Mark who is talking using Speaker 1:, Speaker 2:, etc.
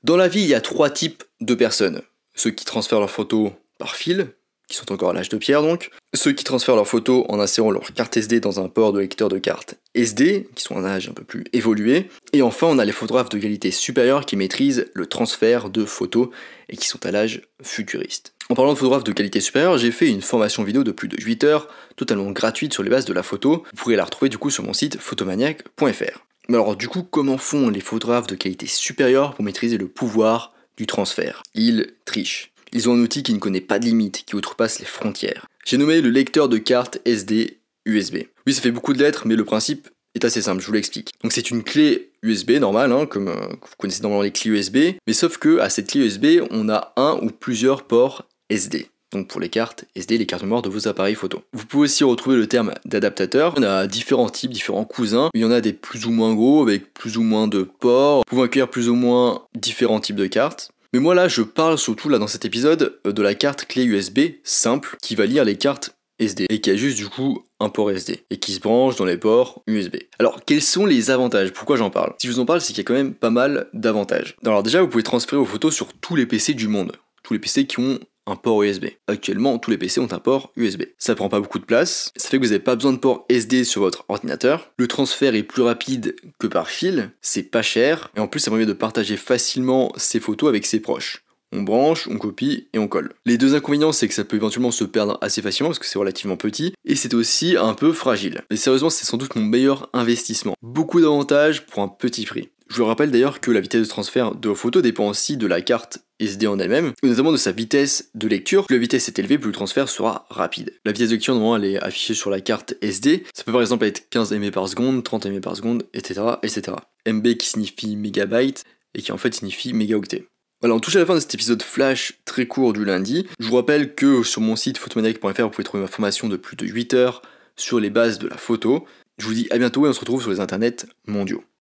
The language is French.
Speaker 1: Dans la vie, il y a 3 types de personnes. Ceux qui transfèrent leurs photos par fil, qui sont encore à l'âge de pierre donc. Ceux qui transfèrent leurs photos en insérant leur carte SD dans un port de lecteur de carte SD, qui sont à un âge un peu plus évolué. Et enfin, on a les photographes de qualité supérieure qui maîtrisent le transfert de photos et qui sont à l'âge futuriste. En parlant de photographes de qualité supérieure, j'ai fait une formation vidéo de plus de 8 heures, totalement gratuite sur les bases de la photo. Vous pourrez la retrouver du coup sur mon site photomaniac.fr. Mais alors du coup, comment font les photographes de qualité supérieure pour maîtriser le pouvoir du transfert? Ils trichent. Ils ont un outil qui ne connaît pas de limite, qui outrepasse les frontières. J'ai nommé le lecteur de carte SD USB. Oui, ça fait beaucoup de lettres, mais le principe est assez simple, je vous l'explique. Donc c'est une clé USB normale, comme vous connaissez normalement les clés USB, mais sauf que à cette clé USB, on a un ou plusieurs ports SD. Donc pour les cartes SD, les cartes mémoire de vos appareils photo. Vous pouvez aussi retrouver le terme d'adaptateur. On a différents types, différents cousins. Il y en a des plus ou moins gros, avec plus ou moins de ports, pouvant accueillir plus ou moins différents types de cartes. Mais moi là, je parle surtout là dans cet épisode de la carte clé USB simple qui va lire les cartes SD et qui a juste du coup un port SD et qui se branche dans les ports USB. Alors quels sont les avantages? Pourquoi j'en parle? Si je vous en parle, c'est qu'il y a quand même pas mal d'avantages. Alors déjà, vous pouvez transférer vos photos sur tous les PC du monde. Tous les PC qui ont un port USB. Actuellement, tous les PC ont un port USB. Ça prend pas beaucoup de place, ça fait que vous n'avez pas besoin de port SD sur votre ordinateur. Le transfert est plus rapide que par fil, c'est pas cher, et en plus ça permet de partager facilement ses photos avec ses proches. On branche, on copie et on colle. Les deux inconvénients, c'est que ça peut éventuellement se perdre assez facilement parce que c'est relativement petit, et c'est aussi un peu fragile. Mais sérieusement, c'est sans doute mon meilleur investissement. Beaucoup d'avantages pour un petit prix. Je vous rappelle d'ailleurs que la vitesse de transfert de vos photos dépend aussi de la carte SD en elle-même, et notamment de sa vitesse de lecture. Plus la vitesse est élevée, plus le transfert sera rapide. La vitesse de lecture, normalement, elle est affichée sur la carte SD. Ça peut par exemple être 15 MB par seconde, 30 MB par seconde, etc., etc. MB qui signifie mégabyte, et qui en fait signifie mégaoctet. Voilà, on touche à la fin de cet épisode flash très court du lundi. Je vous rappelle que sur mon site photomaniac.fr, vous pouvez trouver ma formation de plus de 8 heures sur les bases de la photo. Je vous dis à bientôt et on se retrouve sur les internets mondiaux.